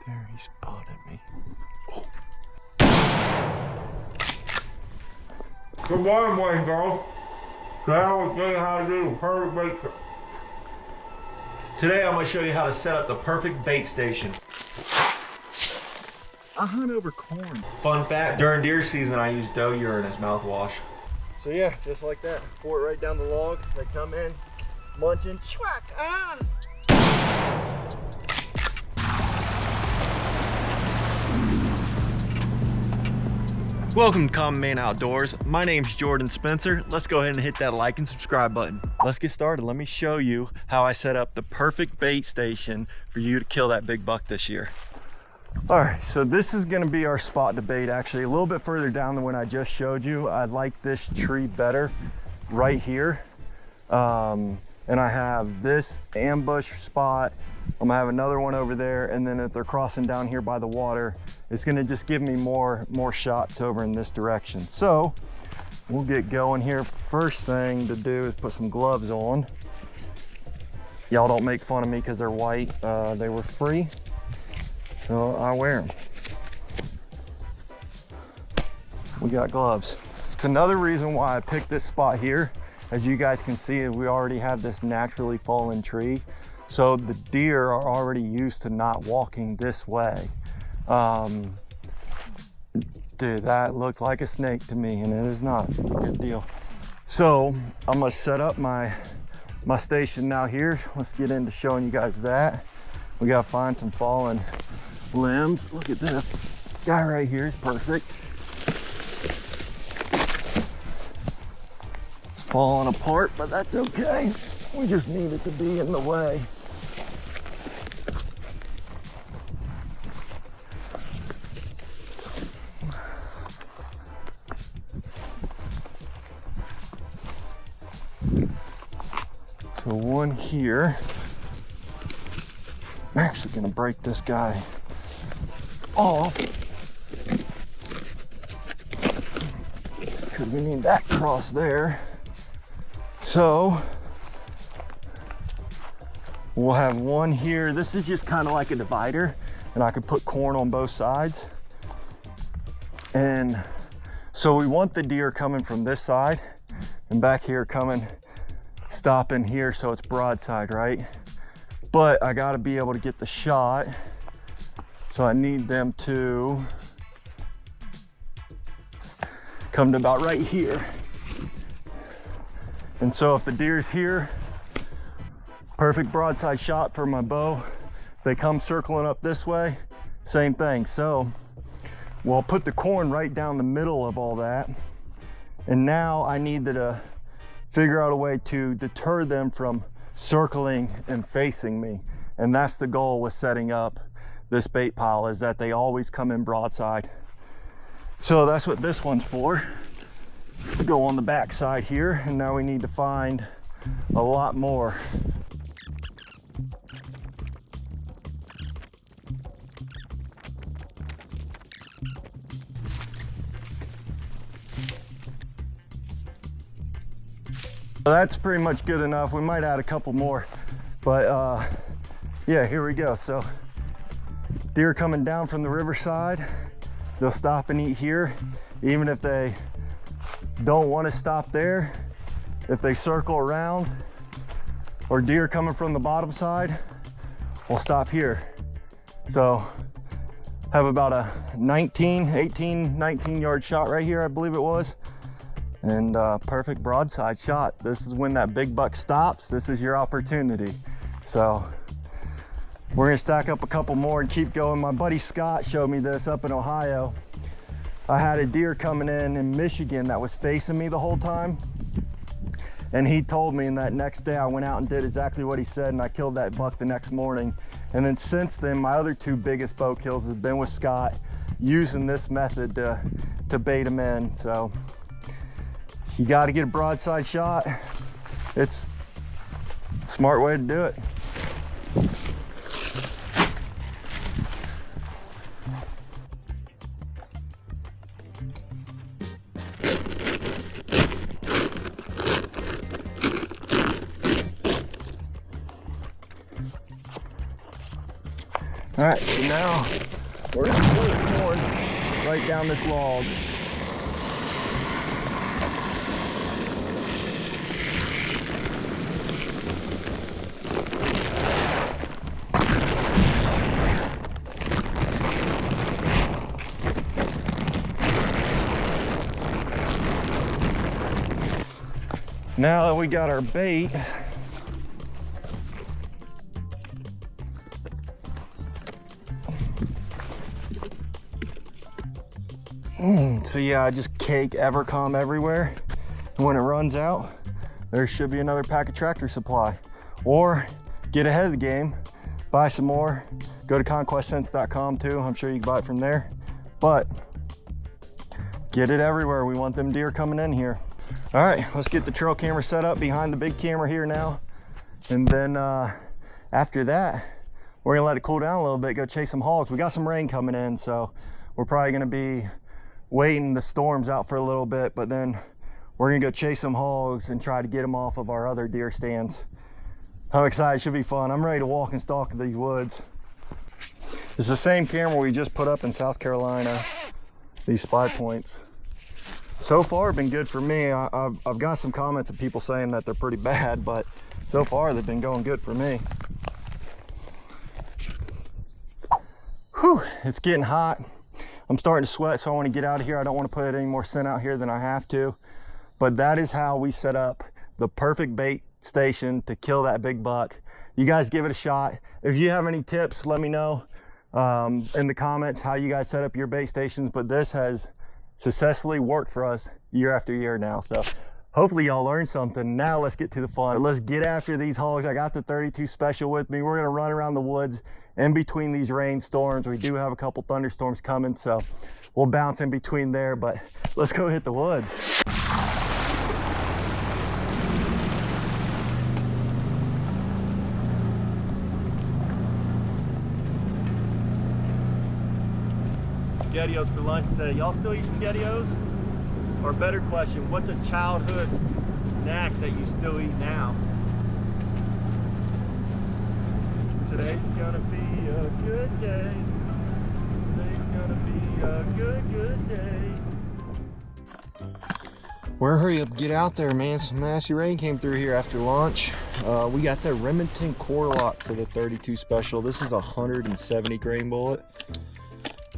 there, he spotted me. Good morning, boys and girls. Today I will show you how to do perfect bait. Today I'm going to show you how to set up the perfect bait station. I hunt over corn. Fun fact, during deer season I use doe urine as mouthwash. So yeah, just like that. Pour it right down the log. They come in, munching. Schwack! Ah! Welcome to Common Man Outdoors. My name's Jordan Spencer. Let's go ahead and hit that like and subscribe button. Let's get started. Let me show you how I set up the perfect bait station for you to kill that big buck this year. All right, so this is gonna be our spot to bait, actually a little bit further down than when I just showed you. I like this tree better right here. And I have this ambush spot. I'm gonna have another one over there, and then if they're crossing down here by the water, it's gonna just give me more shots over in this direction. So we'll get going here. First thing to do is put some gloves on. Y'all don't make fun of me because they're white. They were free, so I wear them. We got gloves. It's another reason why I picked this spot here. As you guys can see, we already have this naturally fallen tree. So the deer are already used to not walking this way. Dude, that looked like a snake to me, and it is not. Good deal. So I'm gonna set up my station now here. Let's get into showing you guys that. We gotta find some fallen limbs. Look at this guy right here, is perfect. It's falling apart, but that's okay. We just need it to be in the way. So one here. I'm actually gonna break this guy off because we need that cross there. So we'll have one here. This is just kind of like a divider, and I could put corn on both sides. And so we want the deer coming from this side and back here coming, stopping here, so it's broadside, right? But I gotta be able to get the shot. So I need them to come to about right here. And so if the deer's here, perfect broadside shot for my bow. If they come circling up this way, same thing. So we'll put the corn right down the middle of all that. And now I need to figure out a way to deter them from circling and facing me. And that's the goal with setting up this bait pile, is that they always come in broadside. So that's what this one's for. Go on the back side here, and now we need to find a lot more. That's pretty much good enough. We might add a couple more, but yeah, here we go. So deer coming down from the riverside, they'll stop and eat here. Even if they don't want to stop there, if they circle around, or deer coming from the bottom side, we'll stop here. So have about a 19 yard shot right here, I believe it was. And perfect broadside shot. This is when that big buck stops. This is your opportunity. So we're gonna stack up a couple more and keep going. My buddy Scott showed me this up in Ohio. I had a deer coming in Michigan that was facing me the whole time. And he told me, and that next day I went out and did exactly what he said, and I killed that buck the next morning. And then since then, my other two biggest bow kills have been with Scott, using this method to bait him in. So you got to get a broadside shot. It's a smart way to do it. All right, so now we're gonna pull the corn right down this log. Now that we got our bait, so yeah, I just cake Evercom everywhere. And when it runs out, there should be another pack of Tractor Supply. Or get ahead of the game, buy some more. Go to conquestscents.com too. I'm sure you can buy it from there. But get it everywhere. We want them deer coming in here. All right, let's get the trail camera set up behind the big camera here now. And then after that, we're gonna let it cool down a little bit, go chase some hogs. We got some rain coming in, so we're probably gonna be waiting the storms out for a little bit, but then we're gonna go chase some hogs and try to get them off of our other deer stands. I'm excited, should be fun. I'm ready to walk and stalk these woods. It's the same camera we just put up in South Carolina, these spy points. So far, been good for me. I've got some comments of people saying that they're pretty bad, but so far they've been going good for me. Whew, it's getting hot. I'm starting to sweat, so I want to get out of here. I don't want to put any more scent out here than I have to. But that is how we set up the perfect bait station to kill that big buck. You guys give it a shot. If you have any tips, let me know in the comments how you guys set up your bait stations. But this has successfully worked for us year after year now. So hopefully y'all learned something. Now let's get to the fun. Let's get after these hogs. I got the 32 special with me. We're gonna run around the woods in between these rainstorms. We do have a couple thunderstorms coming, so we'll bounce in between there, but let's go hit the woods. SpaghettiOs for lunch today. Y'all still eat SpaghettiOs? Or better question, what's a childhood snack that you still eat now? Today's gonna be a good day. Today's gonna be a good day. Well, hurry up, get out there, man. Some nasty rain came through here after lunch. We got the Remington core lock for the 32 special. This is a 170 grain bullet.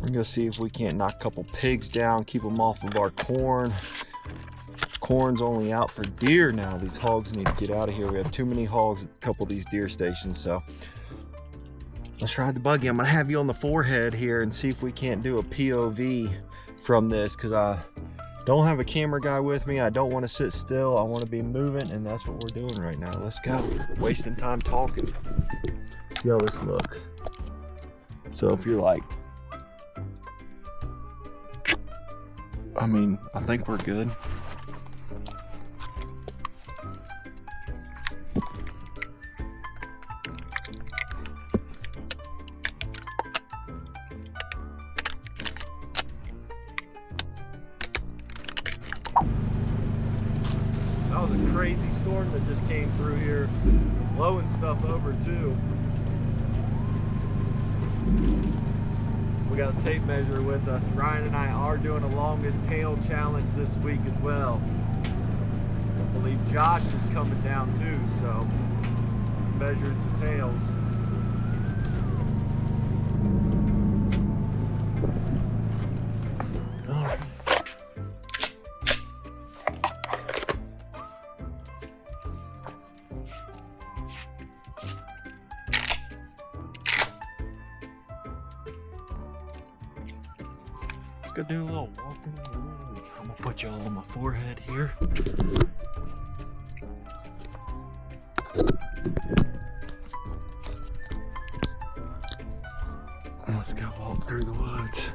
We're gonna see if we can't knock a couple pigs down, keep them off of our corn. Corn's only out for deer now. These hogs need to get out of here. We have too many hogs at a couple of these deer stations, so let's ride the buggy. I'm gonna have you on the forehead here and see if we can't do a POV from this, because I don't have a camera guy with me. I don't want to sit still. I want to be moving, and that's what we're doing right now. Let's go. Wasting time talking. See how this looks. So if you're like, I mean, I think we're good. That was a crazy storm that just came through here, blowing stuff over too. We got a tape measure with us. Ryan and I are doing a longest tail challenge this week as well. I believe Josh is coming down too, so measuring some tails. Go do a little walking. I'm gonna put y'all on my forehead here. Let's go walk through the woods.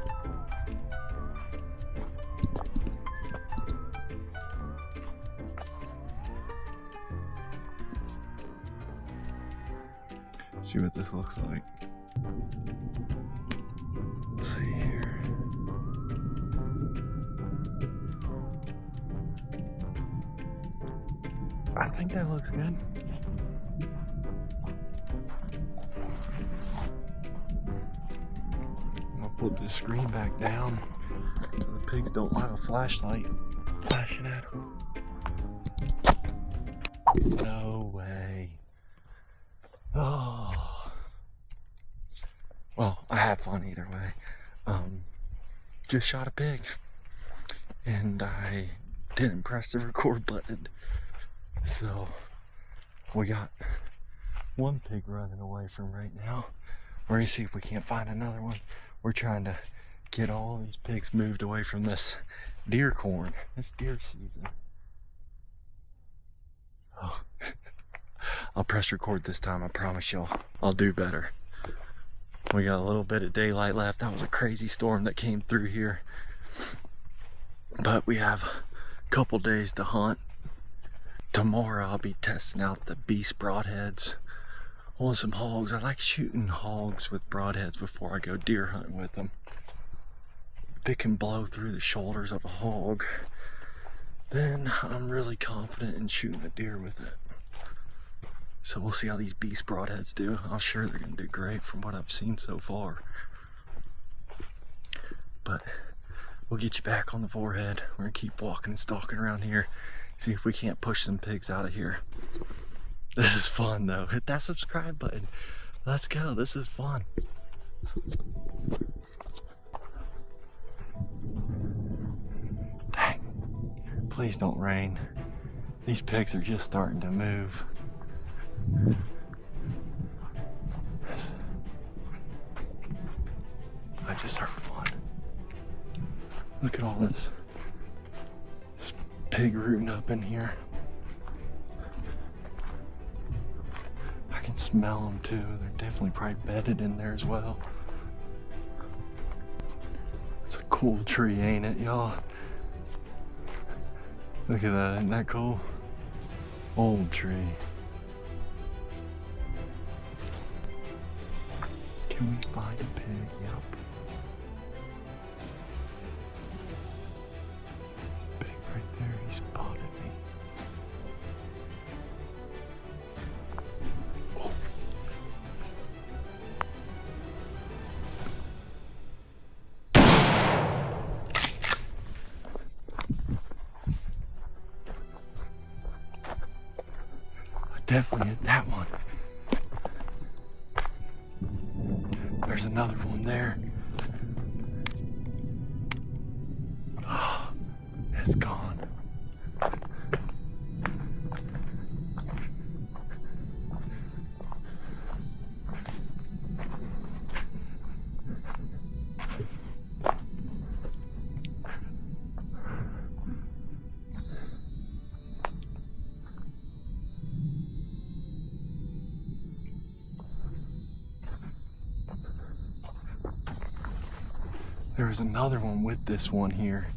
See what this looks like. Let's see here. I think that looks good. flip this screen back down so the pigs don't have a flashlight flashing at them. No way. Oh. Well, I had fun either way. Just shot a pig and I didn't press the record button. So we got one pig running away from right now. We're gonna see if we can't find another one. We're trying to get all these pigs moved away from this deer corn. It's deer season. So I'll press record this time. I promise y'all I'll do better. We got a little bit of daylight left. That was a crazy storm that came through here. But we have a couple days to hunt. Tomorrow I'll be testing out the beast broadheads on some hogs. I like shooting hogs with broadheads before I go deer hunting with them. If it can blow through the shoulders of a hog, then I'm really confident in shooting a deer with it. So we'll see how these beast broadheads do. I'm sure they're gonna do great from what I've seen so far. But we'll get you back on the forehead. We're gonna keep walking and stalking around here. See if we can't push some pigs out of here. This is fun though. Hit that subscribe button. Let's go, this is fun. Dang, please don't rain. These pigs are just starting to move. I just heard one. Look at all this pig rooting up in here. I can smell them too. They're definitely probably bedded in there as well. It's a cool tree, ain't it, y'all? Look at that, isn't that cool? Old tree. Can we find a pig? Yep. Pig right there, he spotted me. Oh. I definitely hit that one. There's another one there. Oh, it's gone. There was another one with this one here.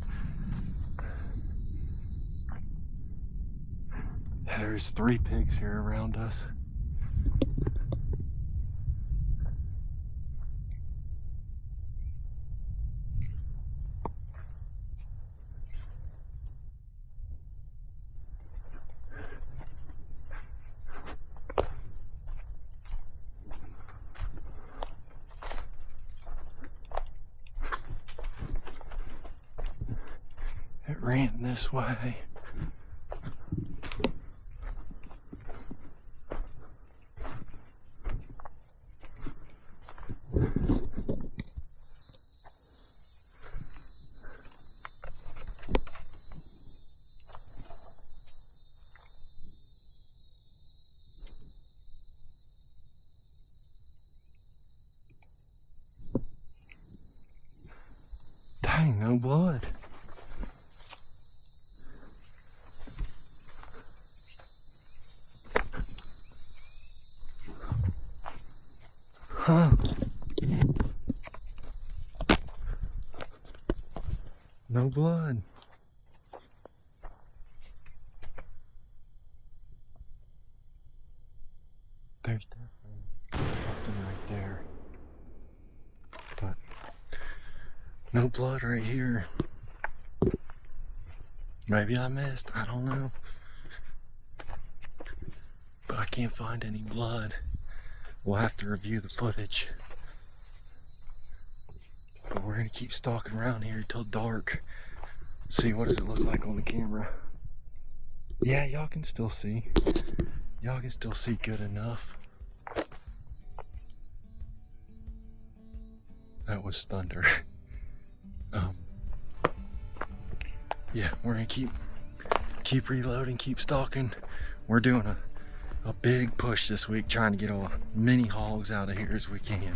There's 3 pigs here around us. It ran this way. Dang, no blood. Huh. No blood. There's definitely something right there. But no blood right here. Maybe I missed, I don't know. But I can't find any blood. We'll have to review the footage. But gonna keep stalking around here till dark. See what does it look like on the camera. Yeah, y'all can still see. Y'all can still see good enough. That was thunder. Yeah, we're gonna keep reloading, keep stalking. We're doing a big push this week, trying to get as many hogs out of here as we can.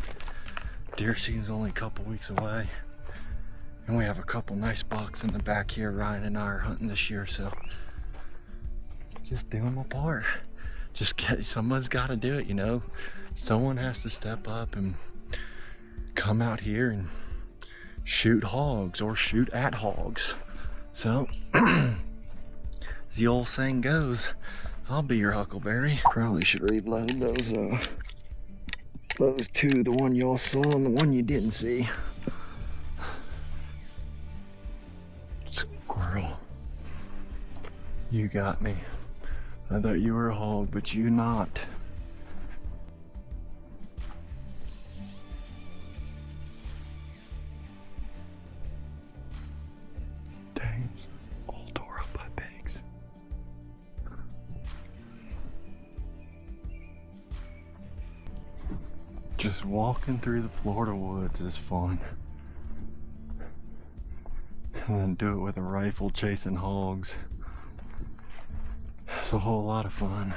Deer season's only a couple weeks away, and we have a couple nice bucks in the back here. Ryan and I are hunting this year, so just doing my part. Someone's got to do it, you know. Someone has to step up and come out here and shoot hogs or shoot at hogs. So, as the old saying goes, I'll be your huckleberry. Probably should reload those two, the one y'all saw and the one you didn't see. Squirrel, you got me. I thought you were a hog, but you not. Dang, it's all tore up by pigs. Just walking through the Florida woods is fun. And then do it with a rifle chasing hogs. It's a whole lot of fun.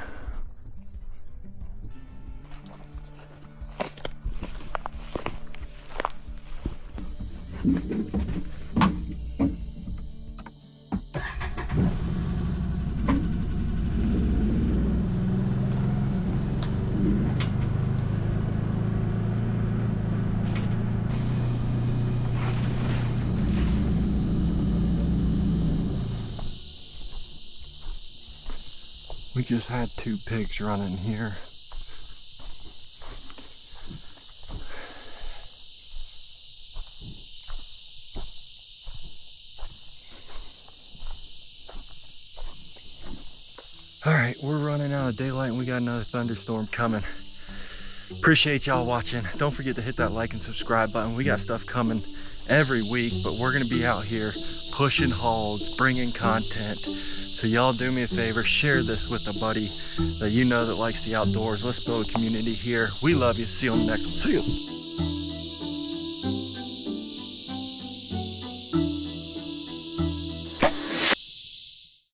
We just had 2 pigs running here. All right, we're running out of daylight and we got another thunderstorm coming. Appreciate y'all watching. Don't forget to hit that like and subscribe button. We got stuff coming every week, but we're gonna be out here pushing hogs, bringing content. So y'all do me a favor, share this with a buddy that you know that likes the outdoors. Let's build a community here. We love you. See you on the next one. See you.